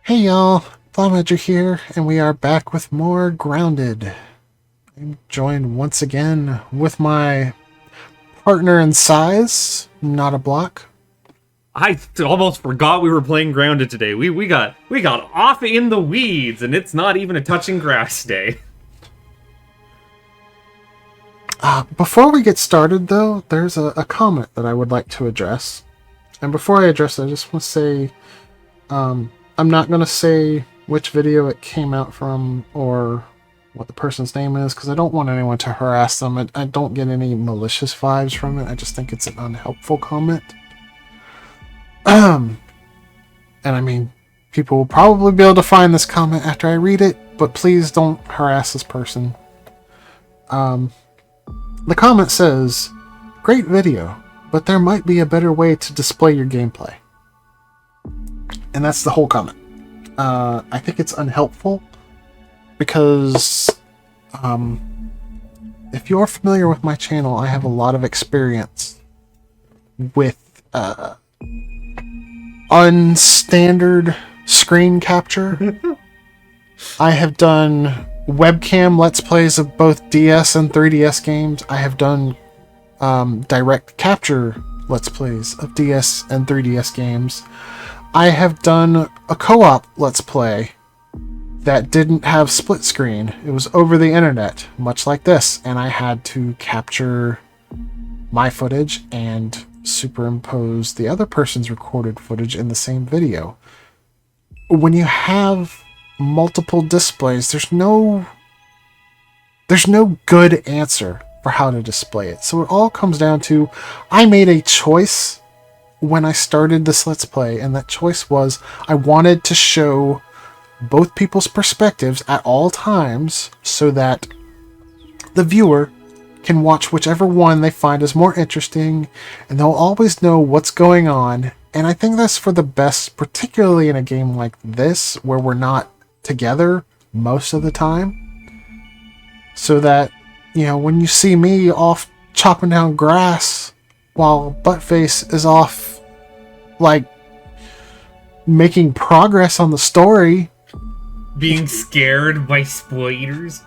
Hey y'all, Blaumagier here, and we are back with more Grounded. I'm joined once again with my partner in size, not a block. I almost forgot we were playing Grounded today. We got off in the weeds, and it's not even a touching grass day. Before we get started, though, there's a comment that I would like to address. And before I address it, I just want to say, I'm not going to say which video it came out from or what the person's name is, because I don't want anyone to harass them. I don't get any malicious vibes from it. I just think it's an unhelpful comment. And I mean, people will probably be able to find this comment after I read it, but please don't harass this person. The comment says, "Great video, but there might be a better way to display your gameplay." And that's the whole comment. I think it's unhelpful because if you're familiar with my channel, I have a lot of experience with unstandard screen capture. I have done webcam Let's Plays of both DS and 3DS games. I have done direct capture Let's Plays of DS and 3DS games. I have done a co-op Let's Play that didn't have split screen. It was over the internet, much like this, and I had to capture my footage and superimpose the other person's recorded footage in the same video. When you have multiple displays, there's no good answer for how to display it. So it all comes down to, I made a choice when I started this Let's Play, and that choice was I wanted to show both people's perspectives at all times so that the viewer can watch whichever one they find is more interesting, and they'll always know what's going on. And I think that's for the best, particularly in a game like this where we're not together most of the time, so that, you know, when you see me off chopping down grass while Buttface is off, like, making progress on the story, Being scared by spiders.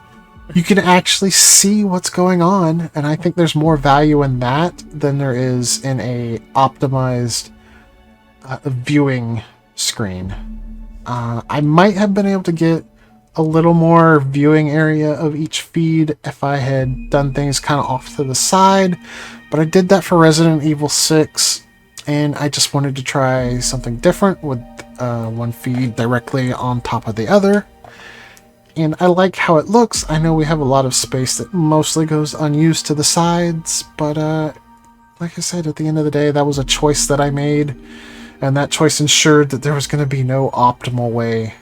you can actually see what's going on, and I think there's more value in that than there is in a optimized viewing screen. I might have been able to get a little more viewing area of each feed if I had done things kind of off to the side, but I did that for Resident Evil 6, and I just wanted to try something different with one feed directly on top of the other. And I like how it looks. I know we have a lot of space that mostly goes unused to the sides, but like I said, at the end of the day, that was a choice that I made, and that choice ensured that there was going to be no optimal way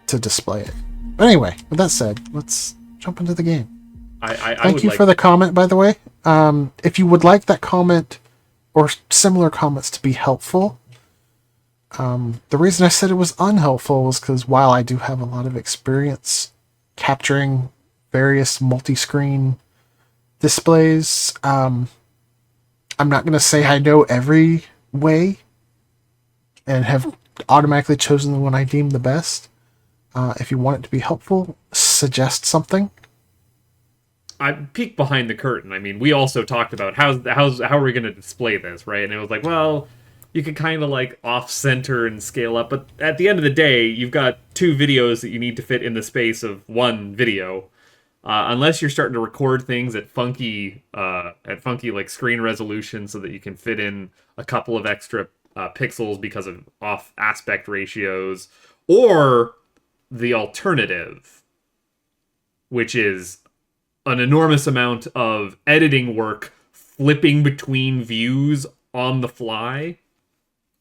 to display it. But anyway, with that said, let's jump into the game. Thank you for the comment, by the way. If you would like that comment or similar comments to be helpful, the reason I said it was unhelpful was because while I do have a lot of experience capturing various multi-screen displays, I'm not going to say I know every way and have automatically chosen the one I deem the best. If you want it to be helpful, suggest something. I peeked behind the curtain. I mean, we also talked about how are we going to display this, right? And it was like, well, you could kind of like off-center and scale up, but at the end of the day, you've got two videos that you need to fit in the space of one video. Unless you're starting to record things at funky like screen resolution so that you can fit in a couple of extra pixels because of off aspect ratios, or the alternative, which is an enormous amount of editing work flipping between views on the fly,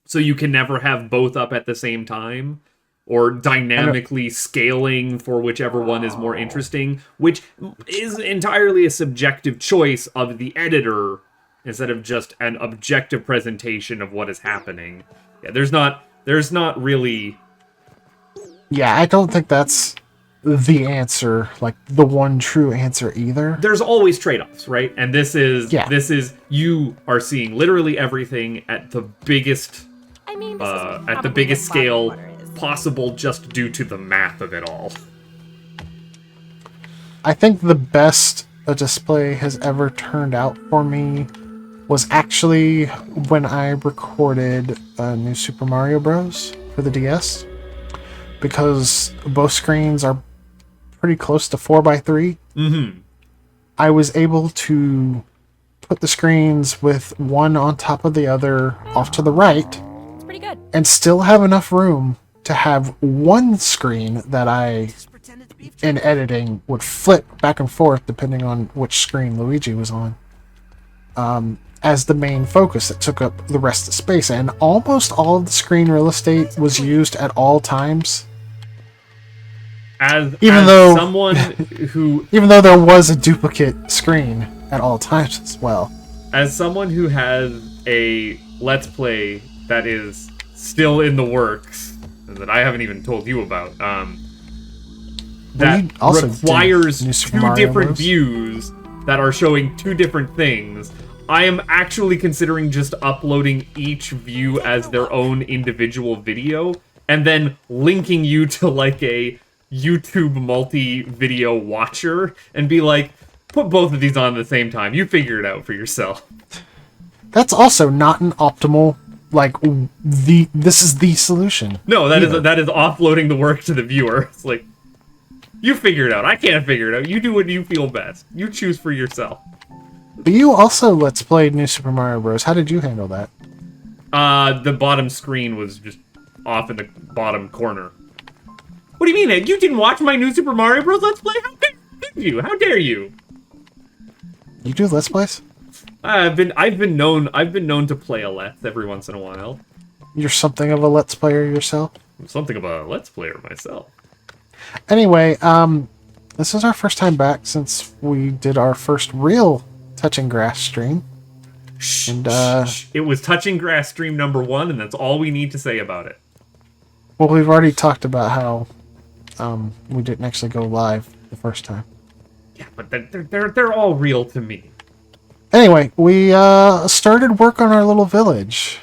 so you can never have both up at the same time, or dynamically scaling for whichever one is more interesting, which is entirely a subjective choice of the editor instead of just an objective presentation of what is happening. Yeah, there's not really... Yeah, I don't think that's the answer, like the one true answer either. There's always trade-offs, right? And this is you are seeing literally everything at the biggest scale possible just due to the math of it all. I think the best a display has ever turned out for me was actually when I recorded New Super Mario Bros. For the DS. Because both screens are pretty close to 4:3. Mm-hmm. I was able to put the screens with one on top of the other off to the right. It's pretty good. And still have enough room to have one screen that I, in editing, would flip back and forth depending on which screen Luigi was on. As the main focus that took up the rest of the space. And almost all of the screen real estate was used at all times. Even though there was a duplicate screen at all times as well. As someone who has a Let's Play that is still in the works, and that I haven't even told you about, that requires two different views that are showing two different things, I am actually considering just uploading each view as their own individual video, and then linking you to like a YouTube multi-video watcher, and be like, put both of these on at the same time. You figure it out for yourself. That's also not an optimal, like, this is the solution. No, that is offloading the work to the viewer. It's like, you figure it out. I can't figure it out. You do what you feel best. You choose for yourself. But you also Let's Played New Super Mario Bros. How did you handle that? The bottom screen was just off in the bottom corner. What do you mean? You didn't watch my New Super Mario Bros. Let's Play? How dare you? How dare you? You do Let's Plays? I've been known to play a Let's every once in a while. You're something of a Let's Player yourself? I'm something of a Let's Player myself. Anyway, this is our first time back since we did our first real Touching Grass stream. And it was Touching Grass stream number 1, and that's all we need to say about it. Well, we've already talked about how we didn't actually go live the first time. Yeah, but they're all real to me. Anyway, we started work on our little village.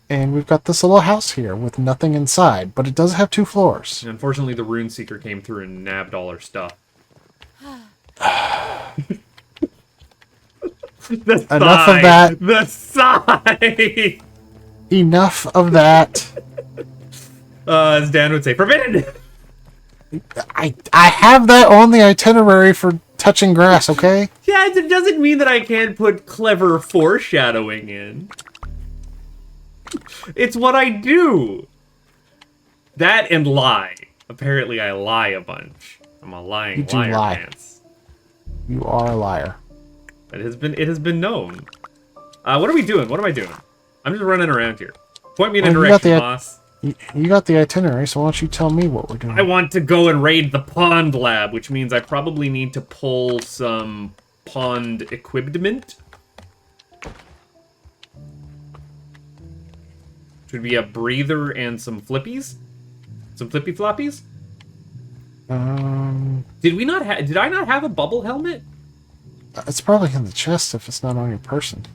And we've got this little house here with nothing inside, but it does have 2 floors. Unfortunately, the Rune Seeker came through and nabbed all our stuff. Enough of that. The sigh! Enough of that. As Dan would say, forbidden! I have that on the itinerary for Touching Grass, okay? Yeah, it doesn't mean that I can't put clever foreshadowing in. It's what I do. That and lie. Apparently I lie a bunch. I'm a lying liar pants. You are a liar. It has been known. What are we doing? What am I doing? I'm just running around here. Point me in a direction, boss. You got the itinerary, so why don't you tell me what we're doing? I want to go and raid the pond lab, which means I probably need to pull some pond equipment. Should be a breather and some flippies? Some flippy floppies? Did I not have a bubble helmet? It's probably in the chest if it's not on your person.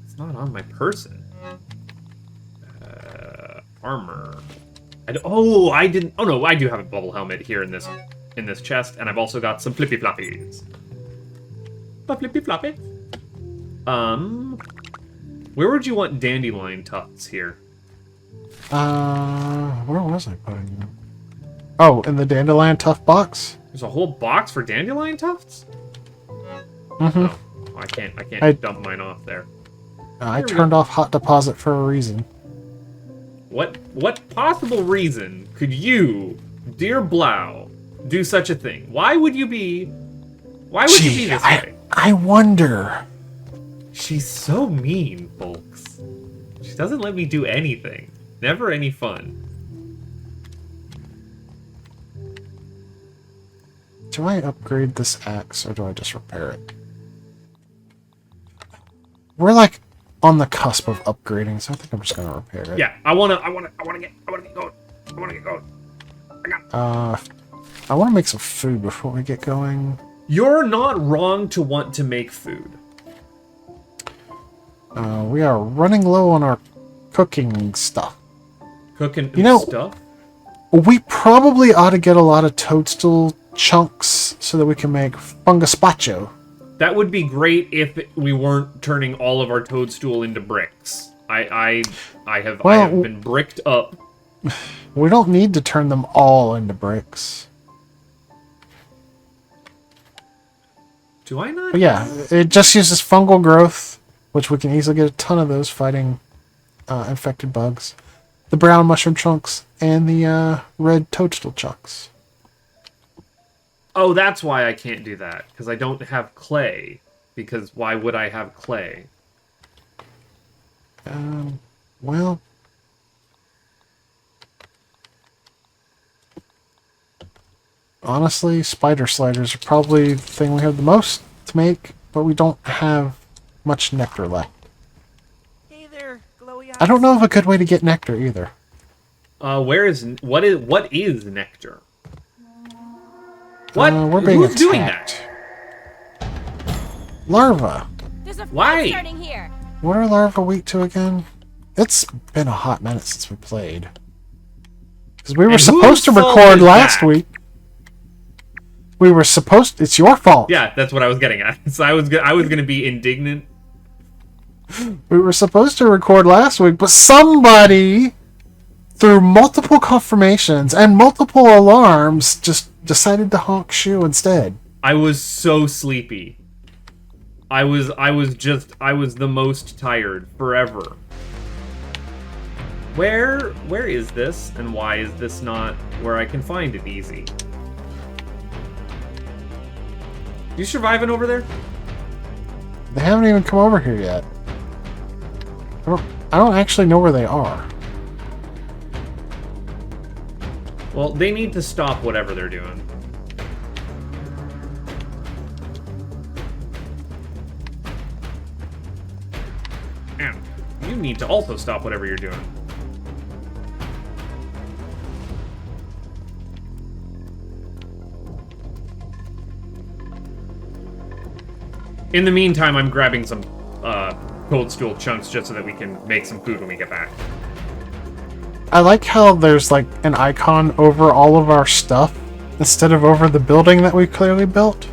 It's not on my person. Armor. I didn't. Oh no, I do have a bubble helmet here in this chest, and I've also got some flippy floppies. Flippy floppy. Where would you want dandelion tufts here? Where was I putting them? Oh, in the dandelion tuft box? There's a whole box for dandelion tufts? Mm-hmm. Oh, I can't dump mine off there. I turned off hot deposit for a reason. What possible reason could you, dear Blau, do such a thing? Why would you be this way? I wonder. She's so mean, folks. She doesn't let me do anything. Never any fun. Do I upgrade this axe or do I just repair it? We're like on the cusp of upgrading, so I think I'm just gonna repair it. Yeah, I wanna get going. I wanna make some food before we get going. You're not wrong to want to make food. We are running low on our cooking stuff. Cooking stuff? We probably ought to get a lot of toadstool chunks so that we can make fungaspacho. That would be great if we weren't turning all of our toadstool into bricks. I have been bricked up. We don't need to turn them all into bricks. Do I not? But yeah, it just uses fungal growth, which we can easily get a ton of those fighting infected bugs. The brown mushroom chunks and the red toadstool chunks. Oh, that's why I can't do that, because I don't have clay. Because why would I have clay? Well... Honestly, spider sliders are probably the thing we have the most to make, but we don't have much nectar left. Hey there, glowy eyes. I don't know of a good way to get nectar either. What is nectar? What? We're being Who's attacked. doing that? Larva. There's a Why? fight starting here. What are larva weak to again? It's been a hot minute since we played. Because we were supposed to record last week. We were supposed to... It's your fault. Yeah, that's what I was getting at. So I was going to be indignant. We were supposed to record last week, but somebody, through multiple confirmations and multiple alarms, just decided to honk shoe instead. I was so sleepy. I was the most tired forever. Where is this, and why is this not where I can find it easy? You surviving over there? They haven't even come over here yet. I don't actually know where they are. Well, they need to stop whatever they're doing. And you need to also stop whatever you're doing. In the meantime, I'm grabbing some toadstool chunks just so that we can make some food when we get back. I like how there's like an icon over all of our stuff instead of over the building that we clearly built.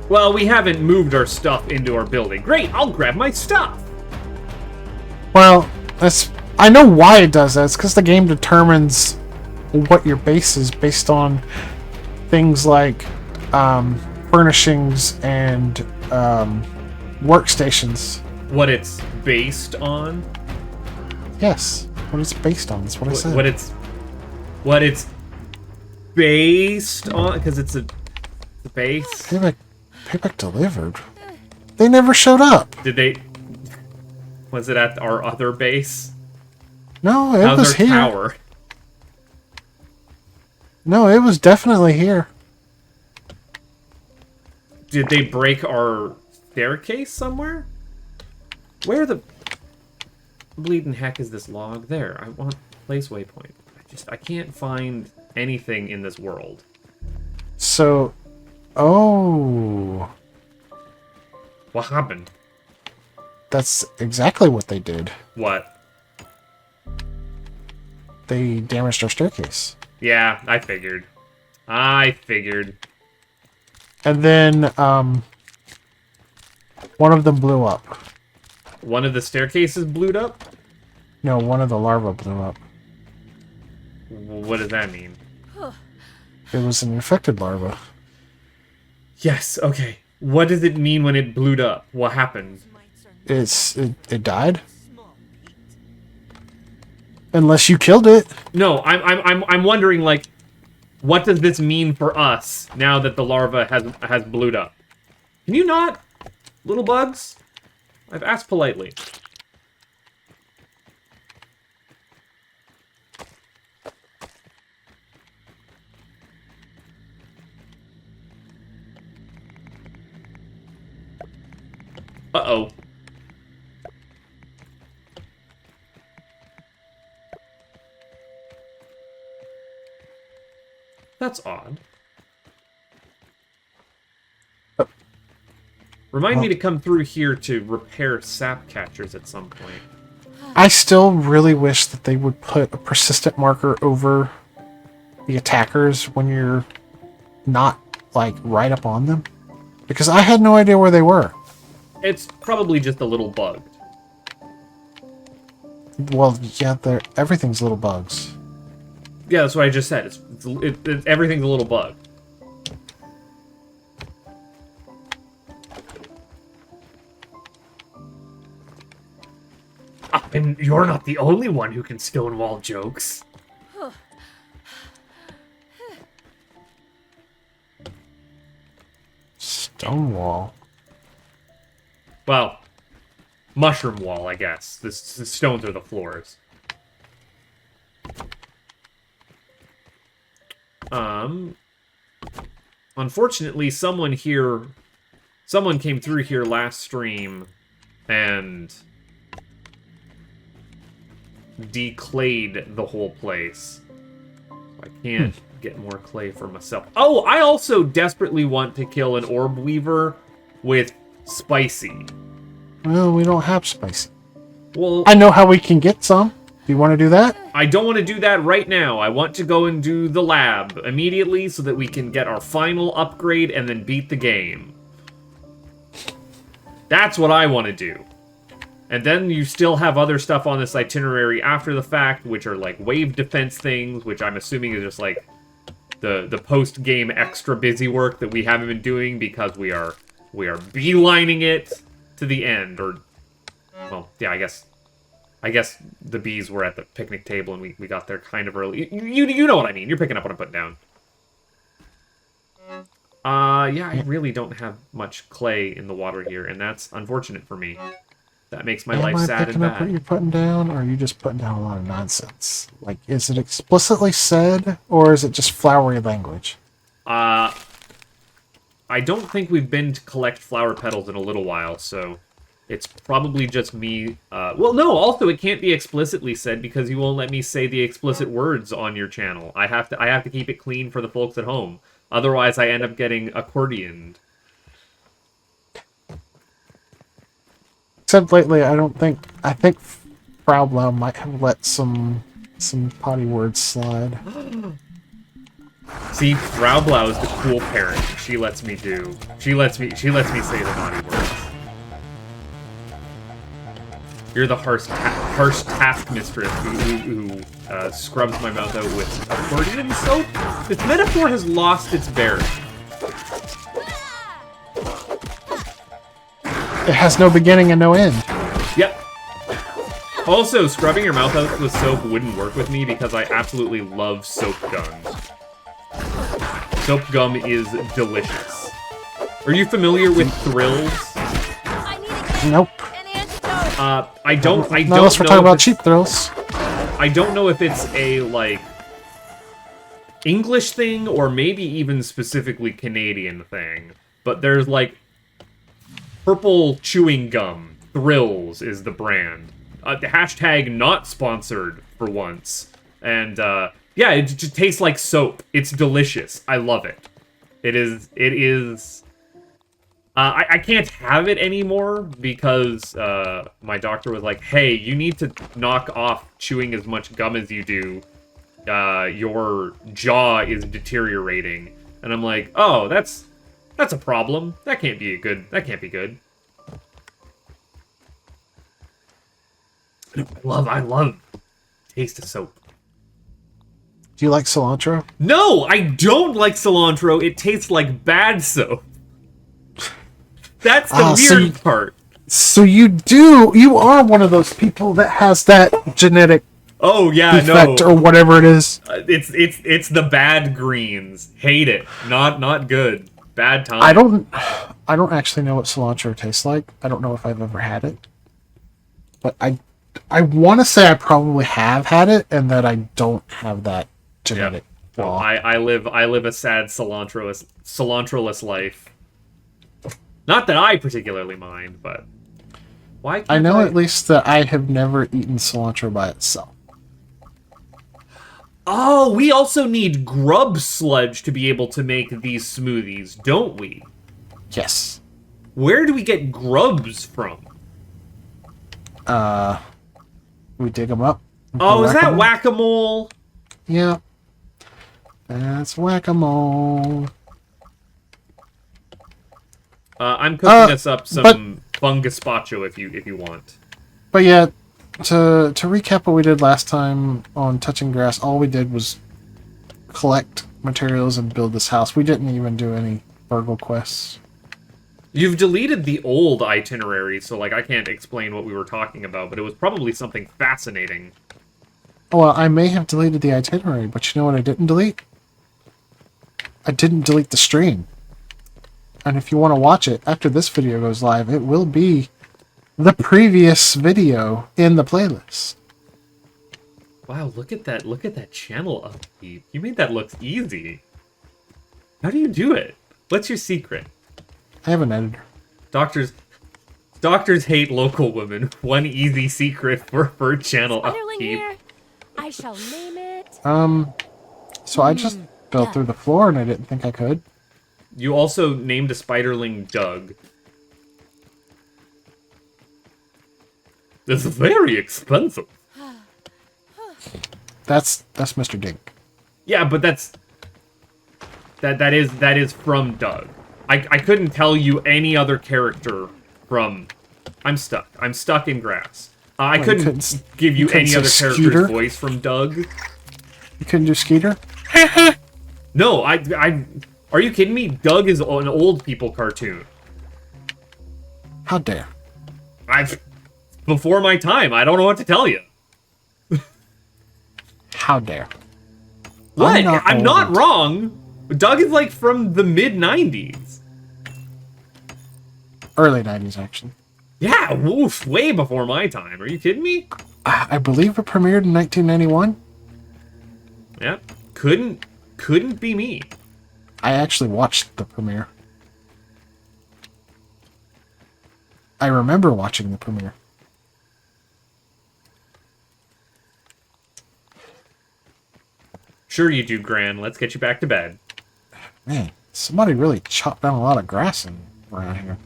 Well, we haven't moved our stuff into our building. Great, I'll grab my stuff! Well, I know why it does that. It's because the game determines what your base is based on things like furnishings and workstations. What it's based on? Yes, what it's based on. That's what I said. What it's based on? Because it's a base. Payback delivered. They never showed up. Did they? Was it at our other base? No, it How's was our here. Tower? No, it was definitely here. Did they break our staircase somewhere? Where the bleeding heck is this log? There, I want place waypoint. I can't find anything in this world. So, oh, What happened? that's exactly what they did. What? They damaged our staircase. Yeah, I figured. And then, one of them blew up. One of the staircases blew up? No, one of the larvae blew up. What does that mean? It was an infected larva. Yes, okay. What does it mean when it blew up? What happened? It died. Unless you killed it. No, I'm wondering, like, what does this mean for us now that the larva has blewed up? Can you not, little bugs? I've asked politely. Uh-oh. That's odd. Remind me to come through here to repair sap catchers at some point. I still really wish that they would put a persistent marker over the attackers when you're not, like, right up on them. Because I had no idea where they were. It's probably just a little bugged. Well, yeah, everything's little bugs. Yeah, that's what I just said. Everything's a little bugged. And you're not the only one who can stonewall jokes. Stonewall? Well, mushroom wall, I guess. The stones are the floors. Unfortunately, someone came through here last stream and declayed the whole place. I can't get more clay for myself. Oh, I also desperately want to kill an orb weaver with spicy. Well, we don't have spicy. Well, I know how we can get some. Do you want to do that? I don't want to do that right now. I want to go and do the lab immediately so that we can get our final upgrade and then beat the game. That's what I want to do. And then you still have other stuff on this itinerary after the fact, which are like wave defense things, which I'm assuming is just like the post-game extra busy work that we haven't been doing because we are beelining it to the end. Or, well, yeah, I guess the bees were at the picnic table and we got there kind of early. You know what I mean. You're picking up what I'm putting down. Yeah, I really don't have much clay in the water here, and that's unfortunate for me. That makes my life sad and Am I picking up what bad. you're putting down, or are you just putting down a lot of nonsense? Like, is it explicitly said, or is it just flowery language? I don't think we've been to collect flower petals in a little while, so it's probably just me. Well, no, also it can't be explicitly said because you won't let me say the explicit words on your channel. I have to keep it clean for the folks at home. Otherwise, I end up getting accordioned. Except lately, I think FrauBlau might have let some potty words slide. See, FrauBlau is the cool parent. She lets me say the naughty words. You're the harsh taskmistress who scrubs my mouth out with accordion soap. This metaphor has lost its bearing. It has no beginning and no end. Yep. Also, scrubbing your mouth out with soap wouldn't work with me because I absolutely love soap gum. Soap gum is delicious. Are you familiar with Thrills? Nope. I don't Unless know we're talking about cheap thrills. I don't know if it's a, like, English thing or maybe even specifically Canadian thing. But there's, like, purple chewing gum. Thrills is the brand. Hashtag not sponsored for once. And, yeah, it just tastes like soap. It's delicious. I love it. It is... I can't have it anymore because my doctor was like, hey, you need to knock off chewing as much gum as you do. Your jaw is deteriorating. And I'm like, oh, that's a problem. That can't be good. I love taste of soap. Do you like cilantro? No, I don't like cilantro. It tastes like bad soap. That's the weird part. So you are one of those people that has that genetic defect or whatever it is. It's the bad greens. Hate it. Not good. Bad time. I don't actually know what cilantro tastes like. I don't know if I've ever had it. But I want to say I probably have had it and that I don't have that genetic flaw. Well, I live a sad cilantro-less life. Not that I particularly mind, but why can't I know at least that I have never eaten cilantro by itself. Oh, we also need grub sludge to be able to make these smoothies, don't we? Yes. Where do we get grubs from? We dig them up. Oh, is that whack-a-mole? Yeah. That's whack-a-mole. I'm cooking us up some fungaspacho if you want. But yeah, to recap what we did last time on Touching Grass, all we did was collect materials and build this house. We didn't even do any burgle quests. You've deleted the old itinerary, so like I can't explain what we were talking about, but it was probably something fascinating. Well, I may have deleted the itinerary, but you know what I didn't delete? I didn't delete the stream. And if you want to watch it after this video goes live, it will be the previous video in the playlist. Wow, look at that channel upkeep. You made that look easy. How do you do it? What's your secret? I have an editor. Doctors hate local women. One easy secret for channel Spiderling upkeep. here. I shall name it. So I just built through the floor and I didn't think I could. You also named a spiderling Doug. It's very expensive. That's Mr. Dink. Yeah, but that is from Doug. I couldn't tell you any other character from... I'm stuck in grass. I couldn't give you any other character's voice from Doug. You couldn't do Skeeter? No, are you kidding me? Doug is an old people cartoon. How dare. Before my time, I don't know what to tell you. How dare. What? I'm not wrong. Doug is like from the mid-90s. Early 90s, actually. Yeah, woof, way before my time. Are you kidding me? I believe it premiered in 1991. Yeah, couldn't be me. I actually watched the premiere. I remember watching the premiere. Sure you do, Gran. Let's get you back to bed. Man, somebody really chopped down a lot of grass around here.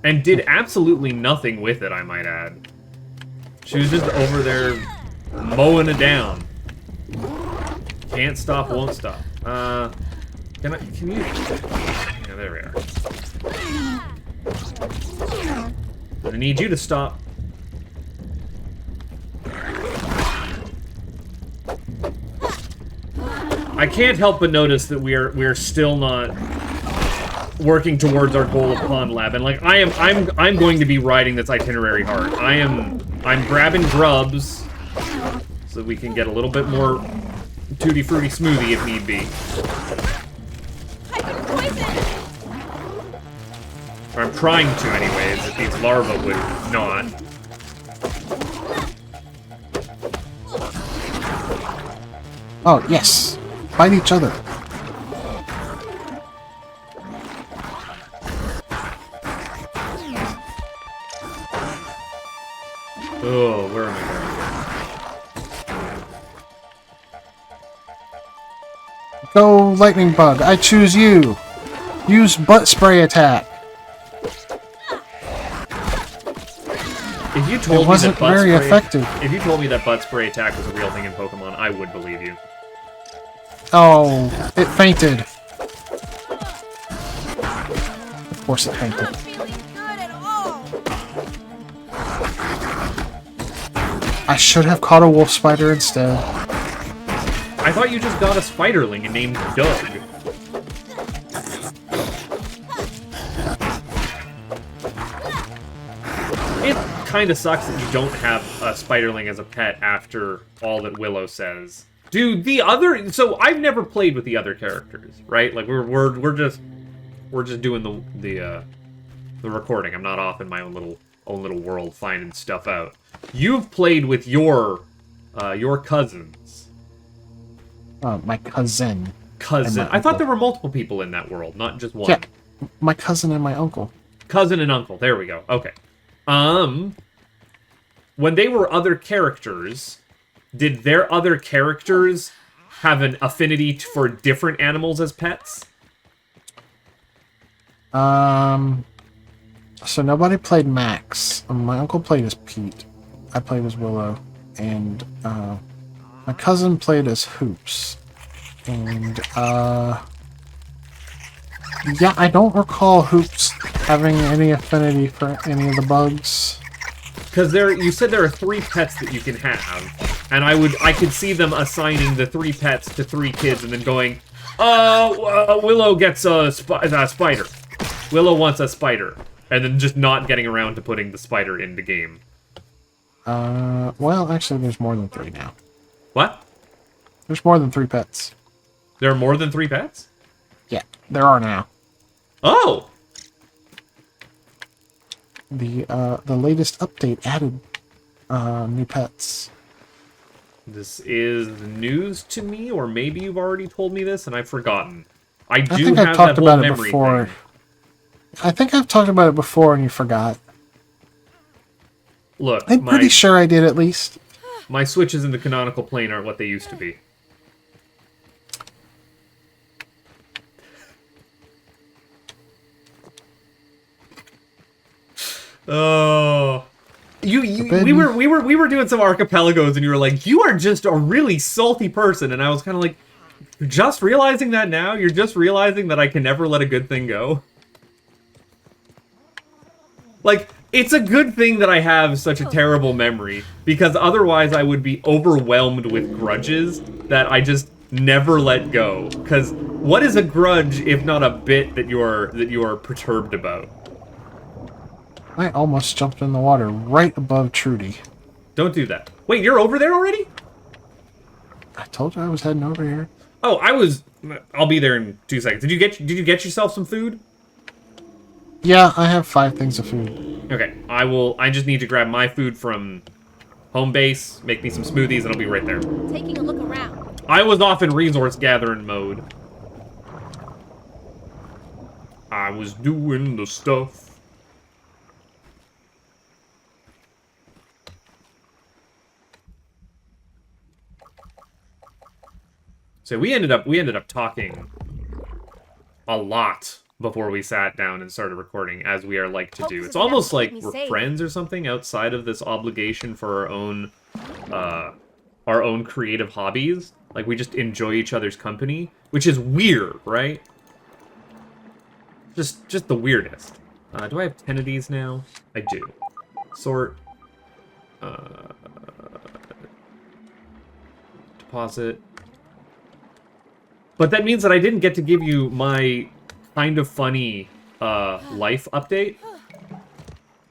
And did absolutely nothing with it, I might add. She was just over there mowing it down. Can't stop, won't stop. Can you... Yeah, there we are. I need you to stop. I can't help but notice that we're still not working towards our goal of Pond Lab, and like I'm going to be riding this itinerary hard. I'm grabbing grubs so we can get a little bit more tutti frutti smoothie if need be. Or I'm trying to anyways, if these larvae would not. Oh, yes. Fight each other. Oh, where am I going? Go, lightning bug. I choose you. Use butt spray attack. If you told it wasn't me that very effective. If you told me that butt spray attack was a real thing in Pokemon, I would believe you. Oh, it fainted. Of course it fainted. Not feeling good at all. I should have caught a wolf spider instead. I thought you just got a spiderling and named Doug. It kind of sucks that you don't have a spiderling as a pet after all that Willow says. Dude, so I've never played with the other characters, right? Like we're just doing the recording. I'm not off in my own little world finding stuff out. You've played with your cousins. My cousin. Cousin. I thought there were multiple people in that world, not just one. Yeah, my cousin and my uncle. Cousin and uncle. There we go. Okay. When they were other characters, did their other characters have an affinity for different animals as pets? So nobody played Max. My uncle played as Pete. I played as Willow, and my cousin played as Hoops. And yeah, I don't recall Hoops having any affinity for any of the bugs. Because you said there are 3 pets that you can have, and I could see them assigning the 3 pets to 3 kids, and then going, Willow gets a spider. Willow wants a spider, and then just not getting around to putting the spider in the game. Well, actually, there's more than 3 now. What? There's more than 3 pets. There are more than 3 pets? Yeah, there are now. Oh! The latest update added new pets. This is news to me, or maybe you've already told me this and I've forgotten. I do think have I've talked that whole about it memory before. thing. I think I've talked about it before and you forgot. Look, I'm pretty sure I did at least. my switches in the canonical plane aren't what they used to be. Oh, we were doing some archipelagos, and you were like, "You are just a really salty person," and I was kind of like, "You're just realizing that now? You're just realizing that I can never let a good thing go?" Like, it's a good thing that I have such a terrible memory, because otherwise I would be overwhelmed with grudges that I just never let go. Because what is a grudge if not a bit that you are perturbed about? I almost jumped in the water right above Trudy. Don't do that. Wait, you're over there already? I told you I was heading over here. Oh, I'll be there in 2 seconds. Did you get yourself some food? Yeah, I have 5 things of food. Okay, I just need to grab my food from home base, make me some smoothies, and I'll be right there. Taking a look around. I was off in resource gathering mode. I was doing the stuff. So we ended up talking a lot before we sat down and started recording, as we are like to do. It's almost like we're friends or something outside of this obligation for our own creative hobbies. Like, we just enjoy each other's company, which is weird, right? Just the weirdest. Do I have 10 of these now? I do. Sort. Deposit. But that means that I didn't get to give you my kind of funny life update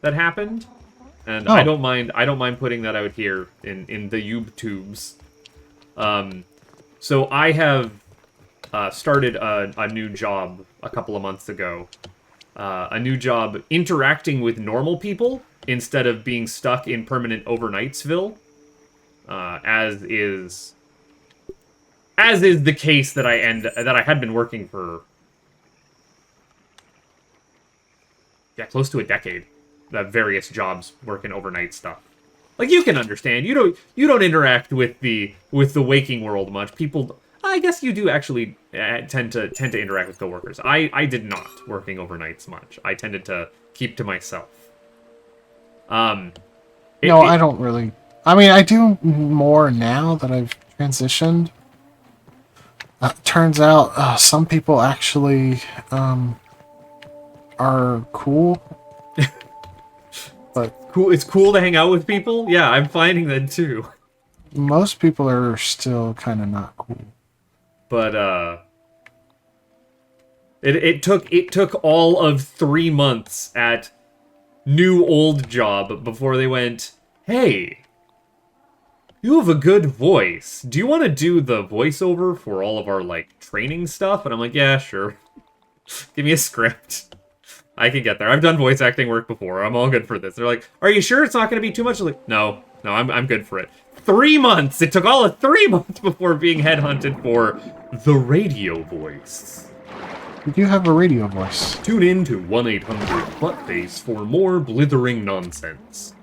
that happened, and I don't mind putting that out here in the YouTubes. So I have started a new job a couple of months ago. A new job interacting with normal people instead of being stuck in permanent overnightsville, as is the case that I had been working for, close to a decade. Various jobs working overnight stuff. Like, you can understand. You don't interact with the waking world much. People, I guess you do actually tend to interact with coworkers. I did not working overnights much. I tended to keep to myself. I don't really. I mean, I do more now that I've transitioned. Turns out some people actually are cool. But cool. It's cool to hang out with people. Yeah, I'm finding that too. Most people are still kind of not cool. But it took all of 3 months at new old job before they went, "Hey, you have a good voice. Do you want to do the voiceover for all of our, like, training stuff?" And I'm like, "Yeah, sure. Give me a script. I can get there. I've done voice acting work before. I'm all good for this." They're like, "Are you sure it's not going to be too much?" I'm like, No, I'm good for it. 3 months! It took all of 3 months before being headhunted for the radio voice. You do have a radio voice. Tune in to 1-800-Buttface for more blithering nonsense.